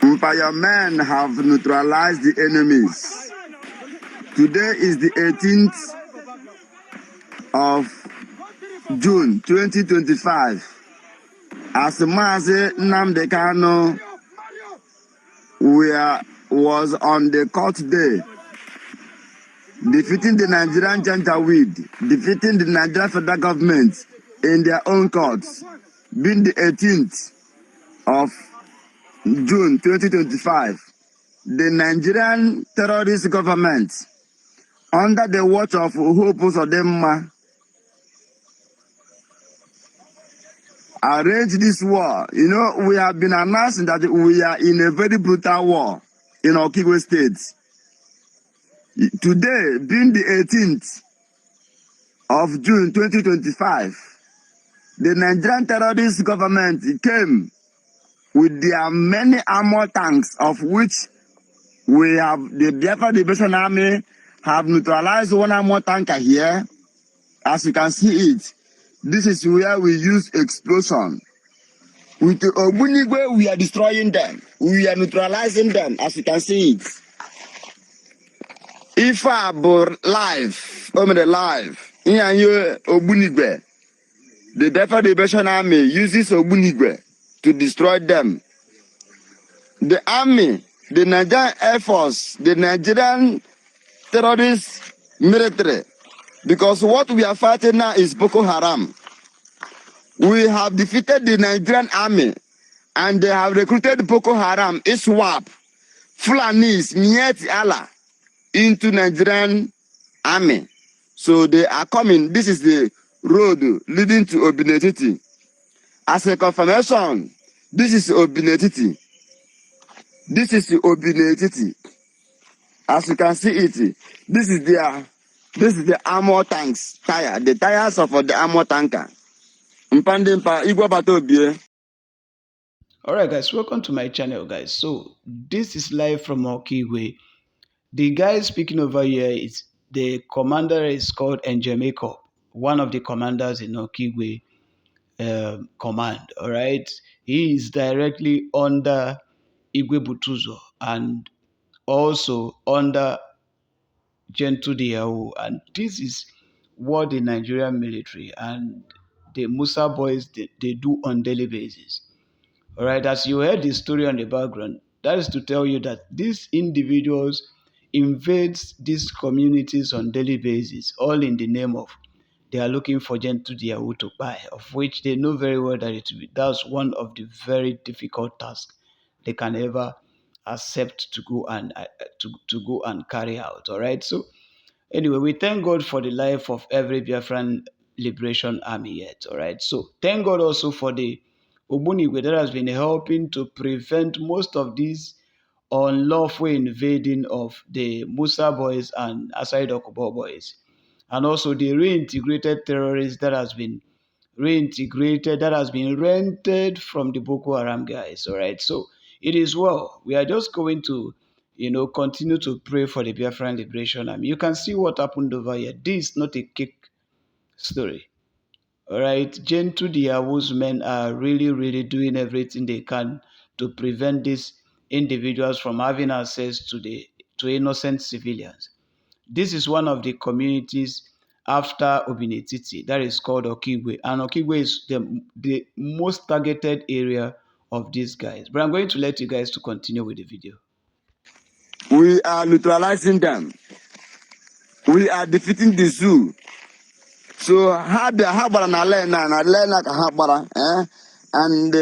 Empire men have neutralized the enemies. Today is the 18th of June 2025. As Mazi Nnamdi Kanu was on the court day, defeating the Nigerian Janjaweed, defeating the Nigerian federal government in their own courts, being the 18th of June 2025, the Nigerian terrorist government, under the watch of Hope Uzodimma, arranged this war. You know, we have been announcing that we are in a very brutal war in Okigwe State. Today, being the 18th of June 2025, the Nigerian terrorist government came with their many armored tanks, of which we have the Biafra Liberation Army have neutralized one armored tanker here. As you can see it, this is where we use explosion. With the Ogbunigwe, we are destroying them. We are neutralizing them, as you can see it. If I were live, here Ogbunigwe, the Biafra Liberation Army uses Ogbunigwe to destroy them. The army, the Nigerian Air Force, the Nigerian terrorist military, because what we are fighting now is Boko Haram. We have defeated the Nigerian army and they have recruited Boko Haram, ISWAP, Fulanis, Miet Allah into Nigerian army. So they are coming. This is the road leading to Obinetiti. As a confirmation, this is Obinetiti. This is Obinetiti. As you can see it, this is the armor tanks tire, the tires of the armor tanker. Alright guys, welcome to my channel guys. So this is live from Okigwe. The guy speaking over here is the commander is called Njemeko, one of the commanders in Okigwe command. Alright, he is directly under Igwe Butuzo and also under Gentle Diawu, and this is what the Nigerian military and the Musa boys they do on daily basis. All right, as you heard the story on the background, that is to tell you that these individuals invade these communities on daily basis, all in the name of they are looking for Gentle Diawu to buy, of which they know very well that that's one of the very difficult tasks they can ever accept to go and to go and carry out. All right, so anyway, we thank God for the life of every Biafran Liberation Army yet, all right? So thank God also for the Ogbunigwe that has been helping to prevent most of these unlawful invading of the Musa boys and Asai Dokubo boys. And also the reintegrated terrorists that has been rented from the Boko Haram guys, all right? So it is well. We are just going to continue to pray for the Biafran liberation. I mean, you can see what happened over here. This is not a kick story. All right, Gentle Diawu's men are really doing everything they can to prevent these individuals from having access to innocent civilians. This is one of the communities after Obinetiti that is called Okigwe, and Okigwe is the most targeted area of these guys. But I'm going to let you guys to continue with the video. We are neutralizing them. We are defeating the zoo. So how about na lena ka habara and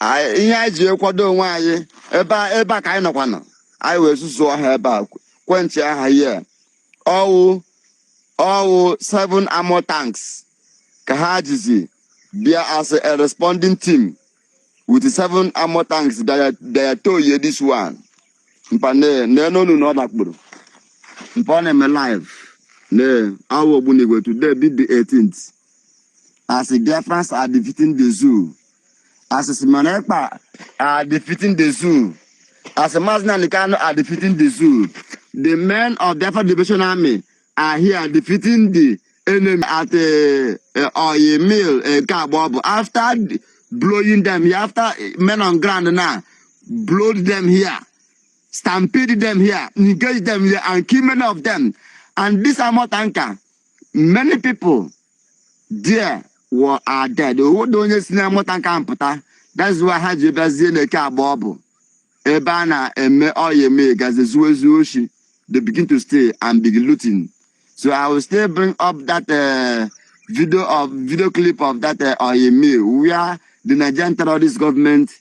ihe ji ekwado onwe anyị ebe ka anyị nọkwa nọ anyị wee susuo ha ebe a kwentị aha here all 7 armor tanks ka ha jizi bịa as a responding team with 7 armor tanks they are told you this one mpane no dakpuru mpane me live our Ogbunigwe today be the 18th. As the Biafrans are defeating the zoo. As the Simanepa are defeating the zoo. As the Mazna Nikano are defeating the zoo. The men of the Biafra Liberation Army are here defeating the enemy at a mill, Kabobo. After blowing them, after men on ground now, blood them here, stampede them here, engage them here, and kill many of them. And this Amotanka, many people there are dead. Who don't you see Amotanka amputa? That's why I had you in the car bubble. Ebana eme oyeme gazezuoshi. They begin to stay and begin looting. So I will still bring up that video clip of that oyeme where the Nigerian terrorist government,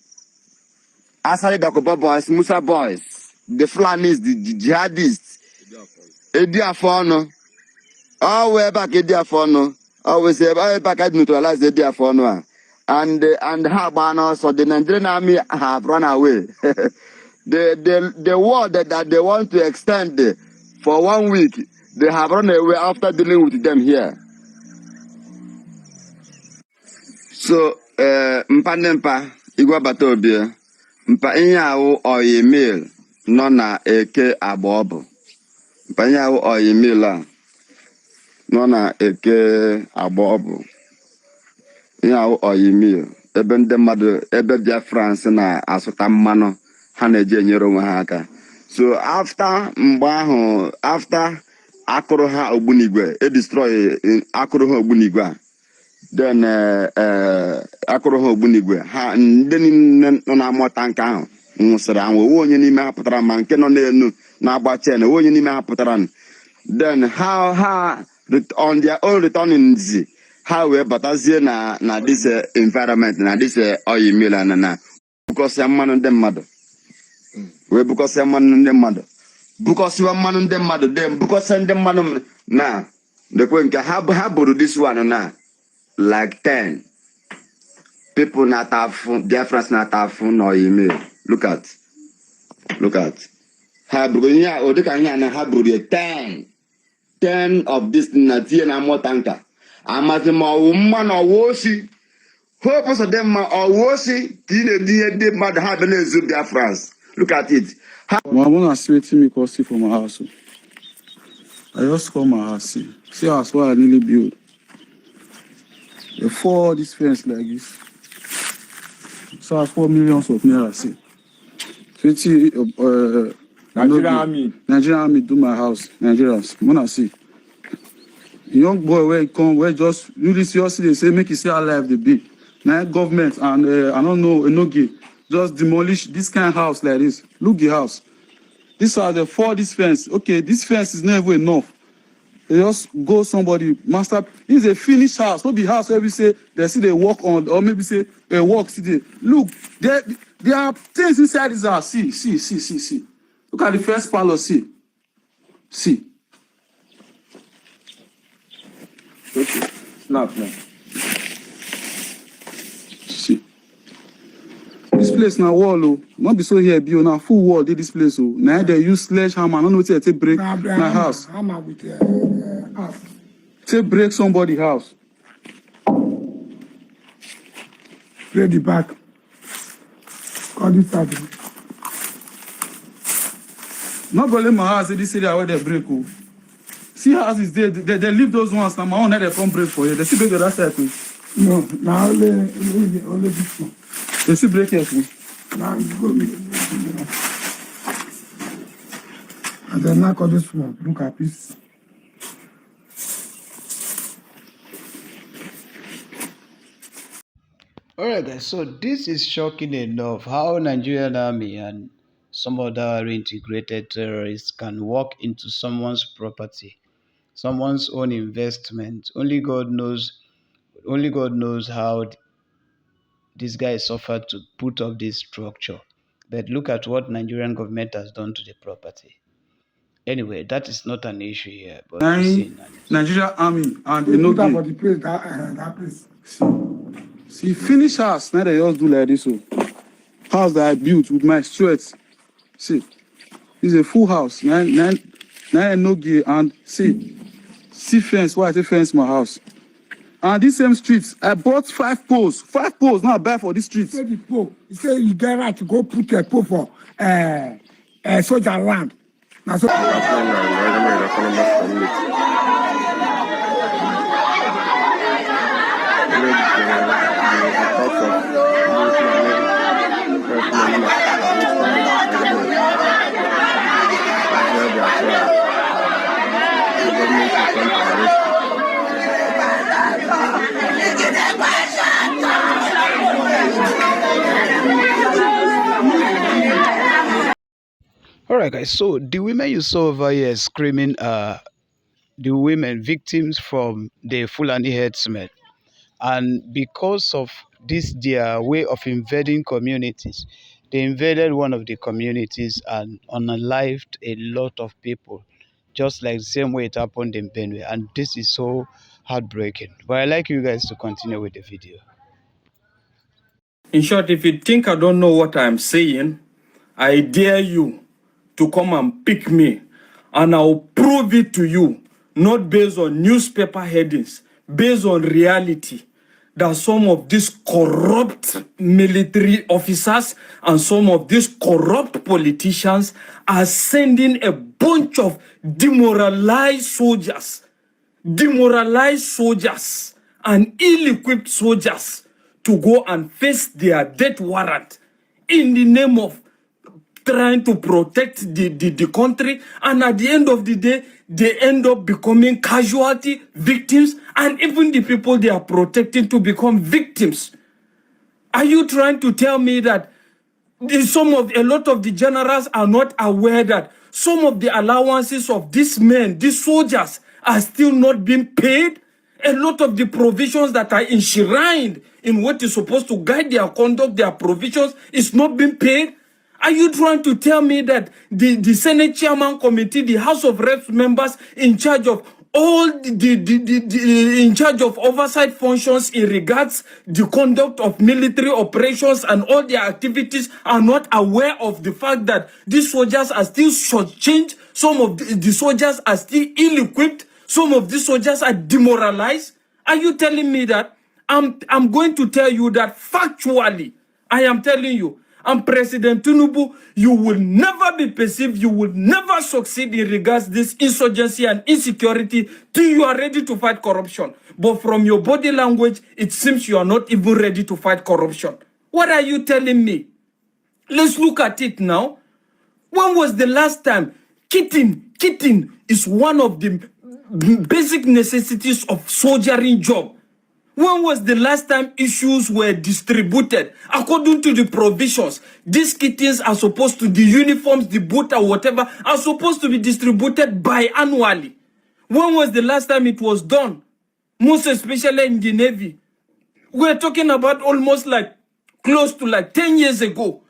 Asari Dakoba boys, Musa boys, the Fulanis, the jihadists, Ediafono, all way back Ediafono, always say back at neutralize Ediafono. And how about also the Nigerian army have run away. The war that they want to extend for 1 week, they have run away after dealing with them here. So, Mpanempa, Igwa Batobia, Mpa Inyawo or email, Nona Eke Abobo. Mpa Inyawo or email, Nona Eke Abobo. Inyawo or email, Eben de Mado, Ebe Biafra na Asota Mano. So after Mbaho, after Akoroha Obunigwe, it destroy Akoroha Obunigwa. Then Akoroha Obunigwe. Then no more tanka. Musara, won't you name Patran, Canon, Nabachen, won't you name Patran. Then how on their own returning how but as na this environment, na this oil mill and because I'm man on them mother. Because I'm man on them mother. Because you are man on them mother, them because send them man now. The point how this one now like 10 people not have their friends not have phone or email. Look at how yeah or they can have 10 of this Natia and more tanker. I'm at the woman or washi. Hope of them or washi, the mother having a zoo their France. Look at it. I want to see me cause from my house. I just call my house. See how I really build. Before this fence like this. So I 4 millions of naira. See. 50 Nigerian army do my house. Nigerians. I want to see. Young boy where he come, where just really seriously they say make you see how life they be. Now government and I don't know, Enogi just demolish this kind of house like this. Look the house. These are the 4 this fence. Okay, this fence is never enough. They just go somebody master. This is a finished house. Not the house where we say they see they work on, or maybe say they work. See, look, there are things inside this house. See. Look at the first parlor. See. Okay. Snap now. See. This place now wall, oh. Not be so here, be now full wall. This place, oh. Now they use sledgehammer. I don't know what they break my house. Hammer with house. They break somebody's house. Play the back. Call this side. Not only my house, this area where they break, oh. See houses there, they leave those ones. Now my own, they come break for you. They still break the other side, too. No, now only this one. They still break here, too. Now you go with it. And then knock on this one. Look at this. Alright guys, so this is shocking enough how Nigerian army and some other integrated terrorists can walk into someone's property, someone's own investment. Only God knows how this guy suffered to put up this structure. But look at what Nigerian government has done to the property. Anyway, that is not an issue here. But Nigerian army and they know for the place that place. See, finish house. Now they just do like this. So, house that I built with my sweat. See, it's a full house. Now no gear and see fence. Why I say fence my house? And these same streets, I bought 5 poles. 5 poles. Now I buy for these streets. Say the pole. You say you get right to go put a pole for soldier land. Now so. All right, guys. So the women you saw over here screaming, the women victims from the Fulani herdsmen, and because of this, their way of invading communities, they invaded one of the communities and unalived a lot of people, just like the same way it happened in Benue. And this is so heartbreaking. But I'd like you guys to continue with the video. In short, if you think I don't know what I'm saying, I dare you to come and pick me, and I'll prove it to you, not based on newspaper headings, based on reality, that some of these corrupt military officers and some of these corrupt politicians are sending a bunch of demoralized soldiers and ill-equipped soldiers to go and face their death warrant in the name of trying to protect the country, and at the end of the day, they end up becoming casualty, victims, and even the people they are protecting to become victims. Are you trying to tell me that a lot of the generals are not aware that some of the allowances of these men, these soldiers, are still not being paid? A lot of the provisions that are enshrined in what is supposed to guide their conduct, their provisions, is not being paid? Are you trying to tell me that the Senate Chairman Committee, the House of Reps members in charge of all in charge of oversight functions in regards the conduct of military operations and all their activities are not aware of the fact that these soldiers are still shortchanged, some of the soldiers are still ill-equipped, some of these soldiers are demoralized? Are you telling me that? I'm going to tell you that factually. I am telling you. And President Tinubu, you will never be perceived, you will never succeed in regards this insurgency and insecurity till you are ready to fight corruption. But from your body language, it seems you are not even ready to fight corruption. What are you telling me? Let's look at it now. When was the last time? Kitting is one of the basic necessities of soldiering job. When was the last time issues were distributed according to the provisions? These kittens are supposed to, the uniforms, the boot or whatever, are supposed to be distributed biannually. When was the last time it was done? Most especially in the Navy. We're talking about almost like close to like 10 years ago.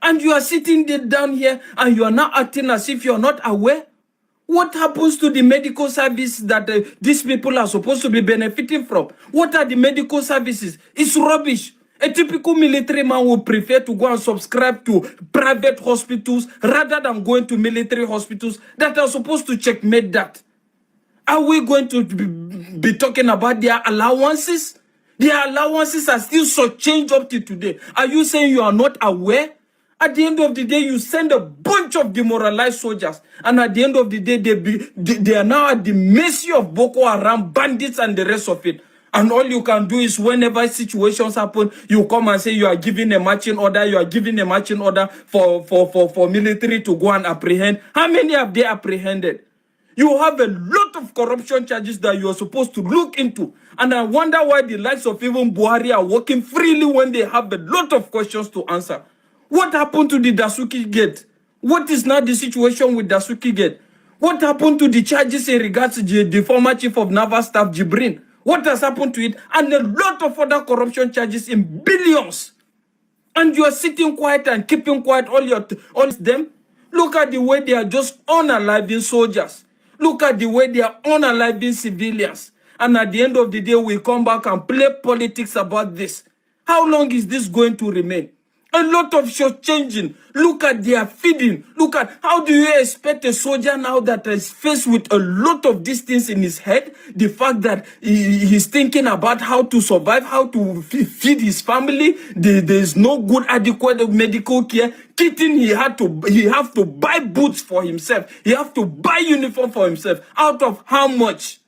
And you are sitting there down here and you are now acting as if you are not aware. What happens to the medical service that these people are supposed to be benefiting from? What are the medical services? It's rubbish. A typical military man would prefer to go and subscribe to private hospitals rather than going to military hospitals that are supposed to checkmate that. Are we going to be talking about their allowances? Their allowances are still shortchanged up to today. Are you saying you are not aware? At the end of the day, you send a bunch of demoralized soldiers, and at the end of the day, they are now at the mercy of Boko Haram, bandits, and the rest of it. And all you can do is whenever situations happen, you come and say you are giving a marching order, you are giving a marching order for military to go and apprehend. How many have they apprehended? You have a lot of corruption charges that you are supposed to look into. And I wonder why the likes of even Buhari are working freely when they have a lot of questions to answer. What happened to the Dasuki Gate? What is now the situation with Dasuki Gate? What happened to the charges in regards to the former chief of naval staff, Jibrin? What has happened to it? And a lot of other corruption charges in billions. And you are sitting quiet and keeping quiet all them. Look at the way they are just unaliving soldiers. Look at the way they are unaliving civilians. And at the end of the day, we come back and play politics about this. How long is this going to remain? A lot of short-changing. Look at their feeding. Look at how do you expect a soldier now that is faced with a lot of these things in his head? The fact that he's thinking about how to survive, how to feed his family. There is no good adequate medical care. Kitting, he have to buy boots for himself. He have to buy uniform for himself. Out of how much?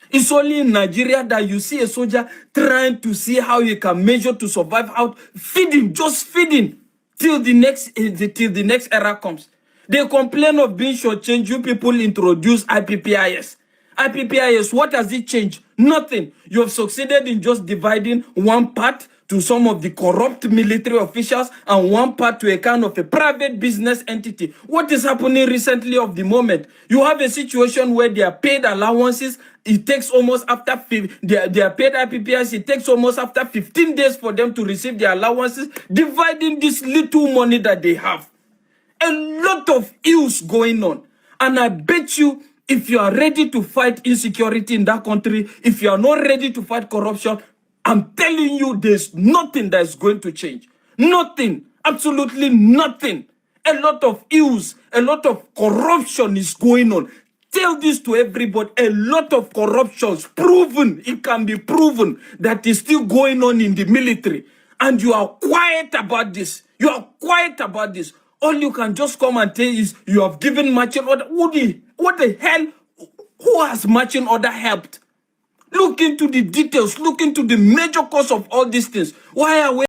It's only in Nigeria that you see a soldier trying to see how he can measure to survive out, feeding, just feeding, till the next era comes. They complain of being shortchanged. You people introduce IPPIS. IPPIS, what has it changed? Nothing. You have succeeded in just dividing one part to some of the corrupt military officials and one part to a kind of a private business entity. What is happening recently of the moment? You have a situation where they are paid allowances. It takes almost after they are paid IPPS. It takes almost after 15 days for them to receive their allowances, dividing this little money that they have. A lot of ills going on. And I bet you, if you are ready to fight insecurity in that country, if you are not ready to fight corruption, I'm telling you, there's nothing that is going to change. Nothing. Absolutely nothing. A lot of ills, a lot of corruption is going on. Tell this to everybody. A lot of corruptions proven, it can be proven that is still going on in the military. And you are quiet about this. You are quiet about this. All you can just come and tell is you have given marching order. What the hell? Who has marching order helped? Look into the details. Look into the major cause of all these things. Why are we